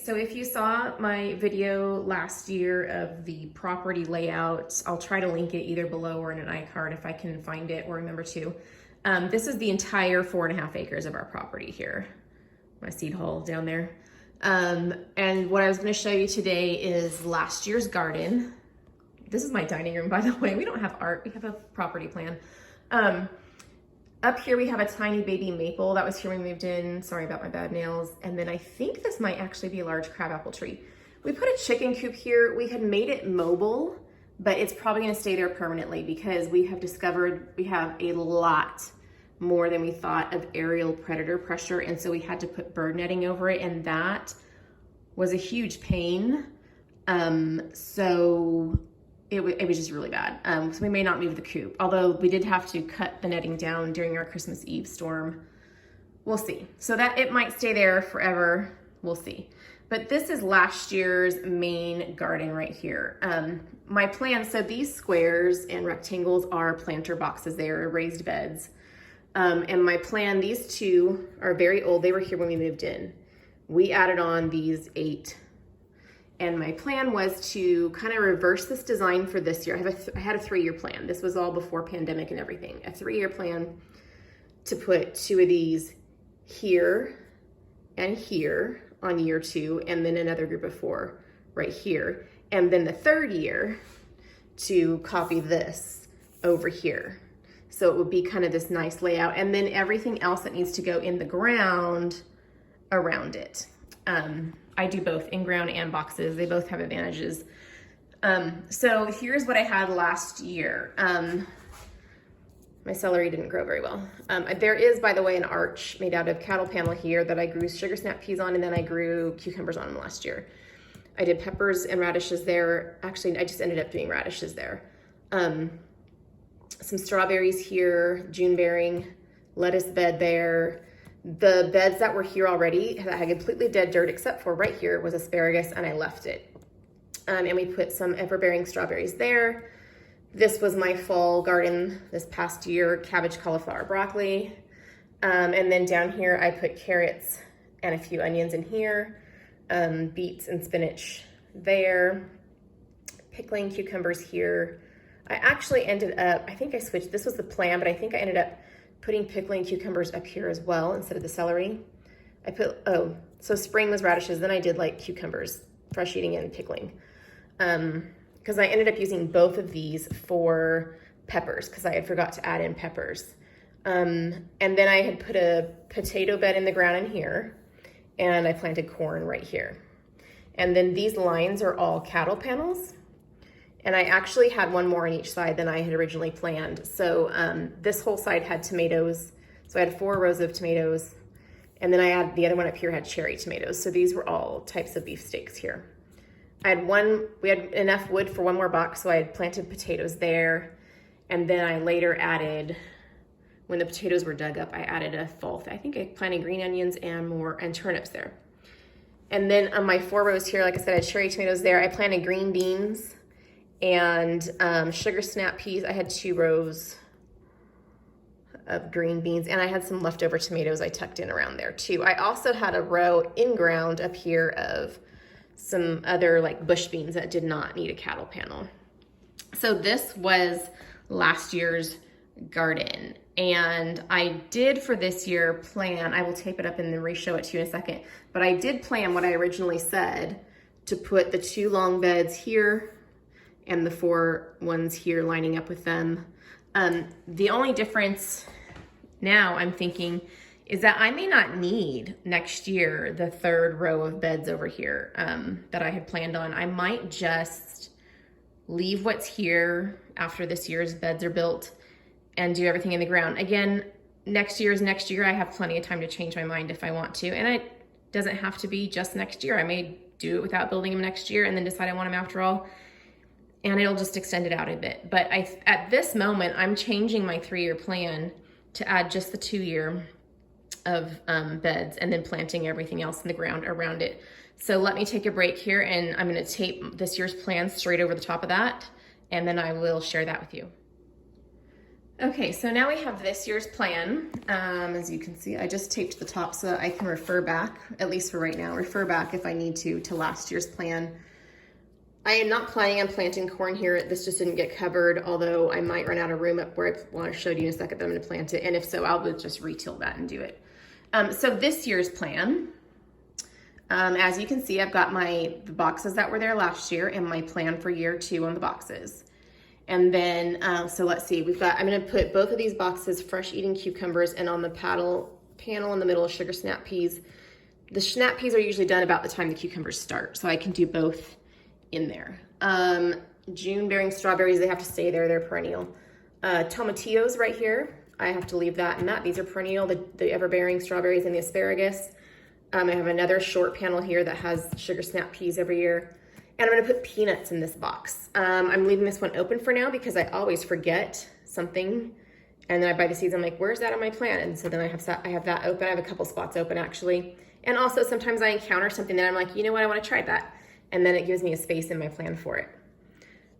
so if you saw my video last year of the property layout, I'll try to link it either below or in an iCard if I can find it or remember to. This is the entire 4.5 acres of our property here. My seed hole down there. And what I was going to show you today is last year's garden. This is my dining room, by the way. We don't have art, we have a property plan. Up here we have a tiny baby maple that was here when we moved in. Sorry about my bad nails. And then I think this might actually be a large crabapple tree. We put a chicken coop here. We had made it mobile, but it's probably going to stay there permanently because we have discovered we have a lot more than we thought of aerial predator pressure, and so we had to put bird netting over it, and that was a huge pain. So it was just really bad. So we may not move the coop, although we did have to cut the netting down during our Christmas Eve storm. We'll see. So that it might stay there forever. We'll see. But this is last year's main garden right here. My plan, so these squares and rectangles are planter boxes. They are raised beds. And my plan, these two are very old. They were here when we moved in. We added on these 8. And my plan was to kind of reverse this design for this year. I had a 3-year plan. This was all before pandemic and everything. A 3-year plan to put 2 of these here and here on year 2, and then another group of 4 right here. And then the 3rd year to copy this over here. So it would be kind of this nice layout. And then everything else that needs to go in the ground around it. I do both in-ground and boxes. They both have advantages. So here's what I had last year. My celery didn't grow very well. There is, by the way, an arch made out of cattle panel here that I grew sugar snap peas on, and then I grew cucumbers on them last year. I did peppers and radishes there. Actually, I just ended up doing radishes there. Some strawberries here, June bearing, lettuce bed there. The beds that were here already that had completely dead dirt, except for right here was asparagus, and I left it. And we put some ever-bearing strawberries there. This was my fall garden this past year, cabbage, cauliflower, broccoli. And then down here, I put carrots and a few onions in here, beets and spinach there, pickling cucumbers here. I actually ended up, I think I switched, this was the plan, but I think I ended up putting pickling cucumbers up here as well instead of the celery. I put, so spring was radishes, then I did like cucumbers, fresh eating and pickling. Because I ended up using both of these for peppers because I had forgot to add in peppers. And then I had put a potato bed in the ground in here, and I planted corn right here. And then these lines are all cattle panels. And I actually had one more on each side than I had originally planned. So this whole side had tomatoes. So I had 4 rows of tomatoes. And then I had the other one up here had cherry tomatoes. So these were all types of beef steaks here. We had enough wood for 1 more box, so I had planted potatoes there. And then I later added, when the potatoes were dug up, I added a fall. I think I planted green onions and turnips there. And then on my 4 rows here, like I said, I had cherry tomatoes there. I planted green beans and sugar snap peas. I had 2 rows of green beans, and I had some leftover tomatoes I tucked in around there too. I also had a row in ground up here of some other like bush beans that did not need a cattle panel. So this was last year's garden, and I did for this year plan, I will tape it up and then re-show it to you in a second, but I did plan what I originally said to put the 2 long beds here and the 4 ones here lining up with them. The only difference now I'm thinking is that I may not need next year the 3rd row of beds over here that I had planned on. I might just leave what's here after this year's beds are built and do everything in the ground. Again, next year is next year. I have plenty of time to change my mind if I want to. And it doesn't have to be just next year. I may do it without building them next year and then decide I want them after all. And it'll just extend it out a bit. But at this moment, I'm changing my 3-year plan to add just the 2-year of beds and then planting everything else in the ground around it. So let me take a break here, and I'm gonna tape this year's plan straight over the top of that, and then I will share that with you. Okay, so now we have this year's plan. As you can see, I just taped the top so that I can refer back, at least for right now, refer back if I need to last year's plan. I am not planning on planting corn here. This just didn't get covered, although I might run out of room up where I showed you in a second that I'm gonna plant it. And if so, I'll just retill that and do it. So this year's plan, as you can see, I've got the boxes that were there last year and my plan for year 2 on the boxes. And then, so let's see, I'm gonna put both of these boxes, fresh eating cucumbers, and on the panel in the middle, sugar snap peas. The snap peas are usually done about the time the cucumbers start, so I can do both in there. June bearing strawberries, they have to stay there, they're perennial. Tomatillos right here, I have to leave that and that. These are perennial, the ever-bearing strawberries and the asparagus. I have another short panel here that has sugar snap peas every year. And I'm gonna put peanuts in this box. I'm leaving this one open for now because I always forget something. And then I buy the seeds, I'm like, where's that on my plan? And so then I have that open. I have a couple spots open actually. And also sometimes I encounter something that I'm like, you know what, I wanna try that. And then it gives me a space in my plan for it.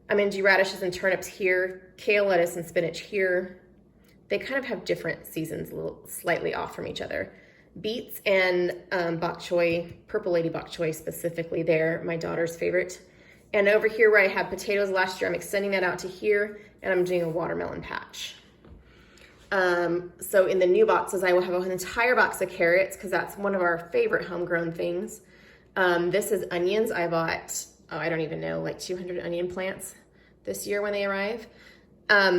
I'm gonna do radishes and turnips here, kale, lettuce, and spinach here. They kind of have different seasons, a little slightly off from each other. Beets and bok choy, purple lady bok choy specifically there, my daughter's favorite. And over here where I had potatoes last year, I'm extending that out to here, and I'm doing a watermelon patch. So in the new boxes, I will have an entire box of carrots because that's one of our favorite homegrown things. This is onions. I bought, I don't even know, like 200 onion plants this year when they arrive.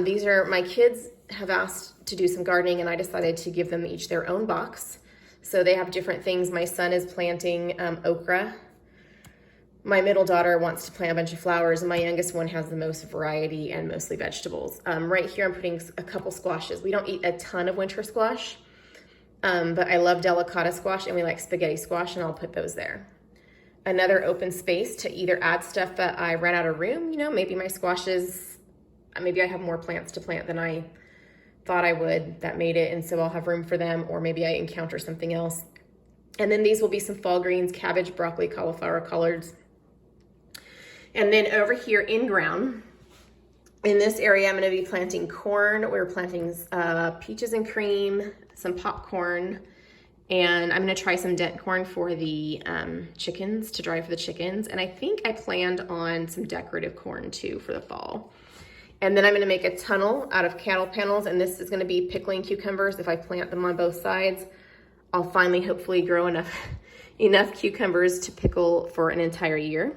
These are, my kids have asked to do some gardening and I decided to give them each their own box. So they have different things. My son is planting okra. My middle daughter wants to plant a bunch of flowers, and my youngest one has the most variety and mostly vegetables. Right here I'm putting a couple squashes. We don't eat a ton of winter squash, but I love delicata squash and we like spaghetti squash, and I'll put those there. Another open space to either add stuff that I ran out of room, you know, maybe my squashes, maybe I have more plants to plant than I thought I would that made it, and so I'll have room for them, or maybe I encounter something else. And then these will be some fall greens, cabbage, broccoli, cauliflower, collards. And then over here in ground, in this area, I'm gonna be planting corn. We're planting peaches and cream, some popcorn, and I'm gonna try some dent corn for the chickens, to dry for the chickens. And I think I planned on some decorative corn too for the fall. And then I'm gonna make a tunnel out of cattle panels, and this is gonna be pickling cucumbers. If I plant them on both sides, I'll finally hopefully grow enough cucumbers to pickle for an entire year.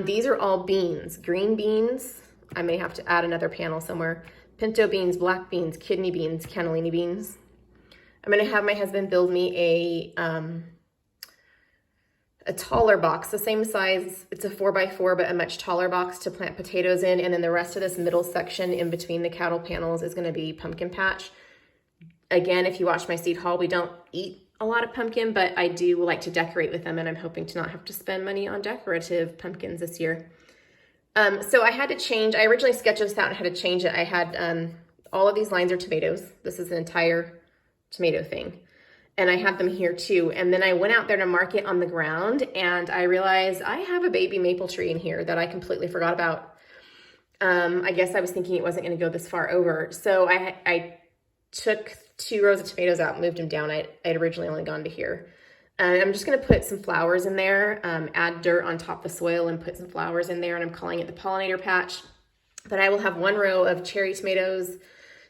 These are all beans, green beans. I may have to add another panel somewhere. Pinto beans, black beans, kidney beans, cannellini beans. I'm gonna have my husband build me a taller box, the same size. It's a 4x4, but a much taller box to plant potatoes in. And then the rest of this middle section in between the cattle panels is gonna be pumpkin patch. Again, if you watch my seed haul, we don't eat a lot of pumpkin, but I do like to decorate with them, and I'm hoping to not have to spend money on decorative pumpkins this year. So I had to change, I originally sketched this out and had to change it. I had, all of these lines are tomatoes. This is an entire tomato thing. And I have them here too. And then I went out there to mark it on the ground, and I realized I have a baby maple tree in here that I completely forgot about. I guess I was thinking it wasn't gonna go this far over. So I took 2 rows of tomatoes out, moved them down. I'd originally only gone to here. I'm just gonna put some flowers in there, add dirt on top of the soil and put some flowers in there, and I'm calling it the pollinator patch. But I will have 1 row of cherry tomatoes,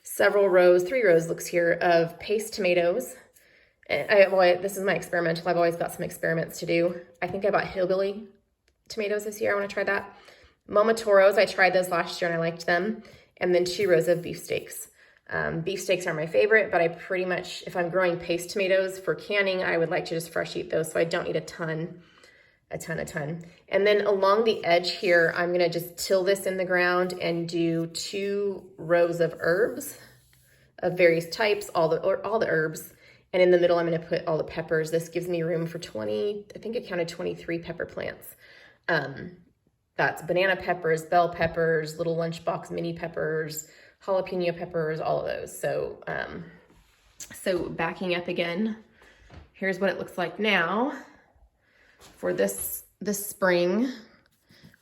several rows, 3 rows looks here, of paste tomatoes. This is my experimental. I've always got some experiments to do. I think I bought hillbilly tomatoes this year. I want to try that. Momotoros, I tried those last year and I liked them. And then 2 rows of beefsteaks. Beefsteaks are my favorite, but I pretty much, if I'm growing paste tomatoes for canning, I would like to just fresh eat those, so I don't need a ton. And then along the edge here, I'm gonna just till this in the ground and do 2 rows of herbs of various types, all the herbs. And in the middle, I'm gonna put all the peppers. This gives me room for 20, I think I counted 23 pepper plants. That's banana peppers, bell peppers, little lunchbox mini peppers, jalapeno peppers, all of those. So, so backing up again, here's what it looks like now. For this spring,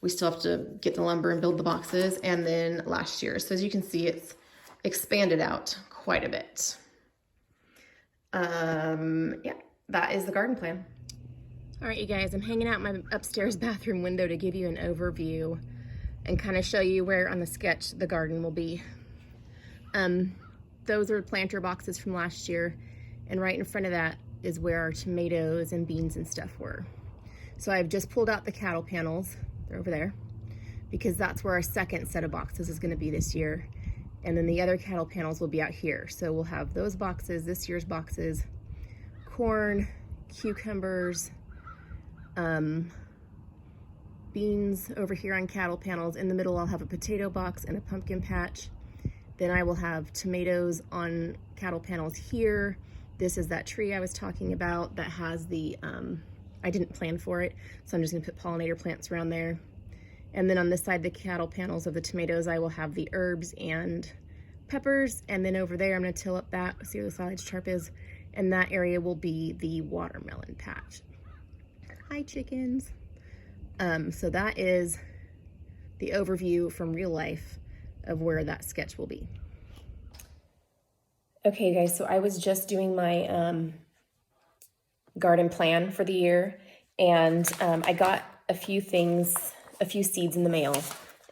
we still have to get the lumber and build the boxes, and then last year. So as you can see, it's expanded out quite a bit. Yeah, that is the garden plan. All right, you guys, I'm hanging out my upstairs bathroom window to give you an overview and kind of show you where on the sketch the garden will be. Those are planter boxes from last year, and right in front of that is where our tomatoes and beans and stuff were. So I've just pulled out the cattle panels, they're over there, because that's where our second set of boxes is going to be this year. And then the other cattle panels will be out here. So we'll have those boxes, this year's boxes, corn, cucumbers, beans over here on cattle panels. In the middle, I'll have a potato box and a pumpkin patch. Then I will have tomatoes on cattle panels here. This is that tree I was talking about that has the, I didn't plan for it, so I'm just gonna put pollinator plants around there. And then on this side, the cattle panels of the tomatoes, I will have the herbs and peppers. And then over there, I'm gonna till up that, see where the silage tarp is, and that area will be the watermelon patch. Hi, chickens. So that is the overview from real life of where that sketch will be. Okay, guys, so I was just doing my garden plan for the year, and I got a few seeds in the mail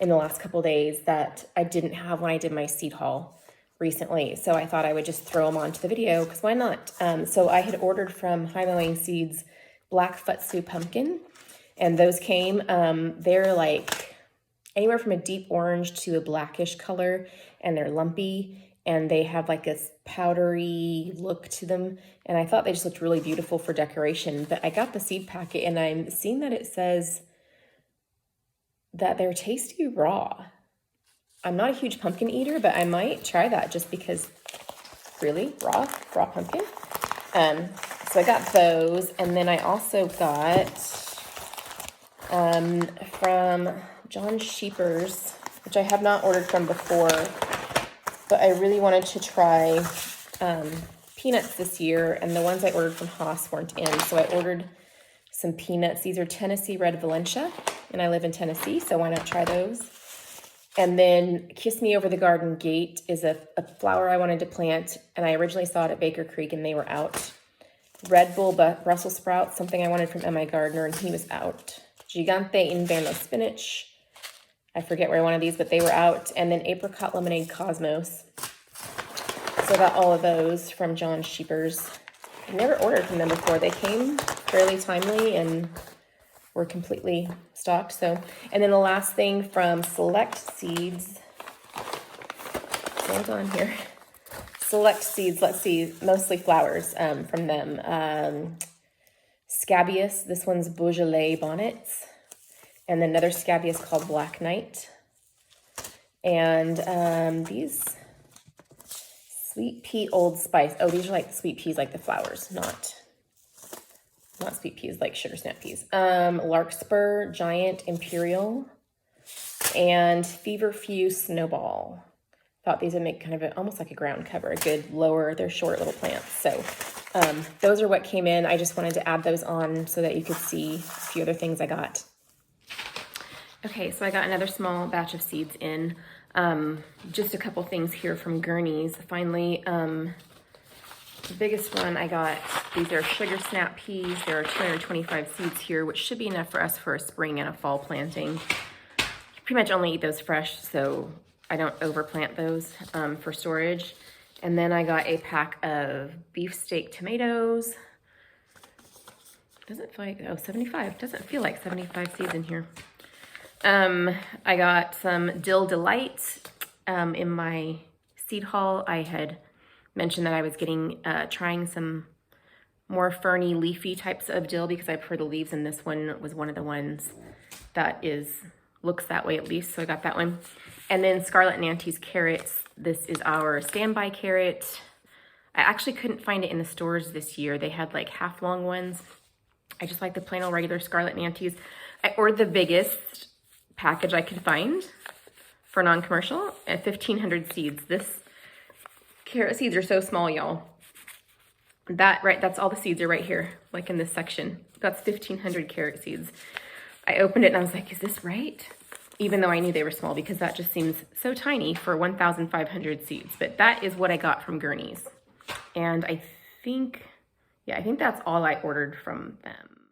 in the last couple days that I didn't have when I did my seed haul recently. So I thought I would just throw them onto the video, because why not? So I had ordered from High Mowing Seeds Black Futsu Pumpkin, and those came. They're like anywhere from a deep orange to a blackish color, and they're lumpy, and they have like a powdery look to them. And I thought they just looked really beautiful for decoration. But I got the seed packet, and I'm seeing that it says that they're tasty raw. I'm not a huge pumpkin eater, but I might try that just because, really, raw pumpkin. So I got those, and then I also got from John Sheepers, which I have not ordered from before, but I really wanted to try peanuts this year, and the ones I ordered from Haas weren't in, so I ordered some peanuts. These are Tennessee Red Valencia, and I live in Tennessee, so why not try those? And then Kiss Me Over the Garden Gate is a flower I wanted to plant, and I originally saw it at Baker Creek, and they were out. Red Bull Brussels sprouts, something I wanted from M.I. Gardner, and he was out. Gigante Inverno Spinach. I forget where I wanted these, but they were out. And then Apricot Lemonade Cosmos. So I got all of those from John Sheepers. I've never ordered from them before. They came fairly timely and were completely stocked. So, and then the last thing from Select Seeds. Hold on here. Select Seeds, let's see, mostly flowers from them. Scabious, this one's Beaujolais Bonnets. And then another scabious called Black Knight. And these Sweet Pea Old Spice. Oh, these are like the sweet peas, like the flowers, not sweet peas, like sugar snap peas. Larkspur, Giant Imperial, and Feverfew Snowball. Thought these would make kind of almost like a ground cover, a good lower, they're short little plants. So those are what came in. I just wanted to add those on so that you could see a few other things I got. Okay, so I got another small batch of seeds in. Just a couple things here from Gurney's. Finally, the biggest one I got, these are sugar snap peas. There are 225 seeds here, which should be enough for us for a spring and a fall planting. You pretty much only eat those fresh, so I don't overplant those for storage. And then I got a pack of beefsteak tomatoes. Doesn't feel like, oh, 75. Doesn't feel like 75 seeds in here. I got some Dill Delight. In my seed haul, I had mentioned that I was trying some more ferny, leafy types of dill because I prefer the leaves, and this one was one of the ones that looks that way at least, so I got that one. And then Scarlet and Auntie's carrots. This is our standby carrot. I actually couldn't find it in the stores this year. They had like half long ones. I just like the plain old regular Scarlet and Auntie's. I ordered the biggest package I could find for non-commercial at 1,500 seeds. This carrot seeds are so small, y'all. That's all the seeds are right here, like in this section. That's 1,500 carrot seeds. I opened it and I was like, is this right? even though I knew they were small, because that just seems so tiny for 1,500 seeds. But that is what I got from Gurney's. And I think, yeah, I think that's all I ordered from them.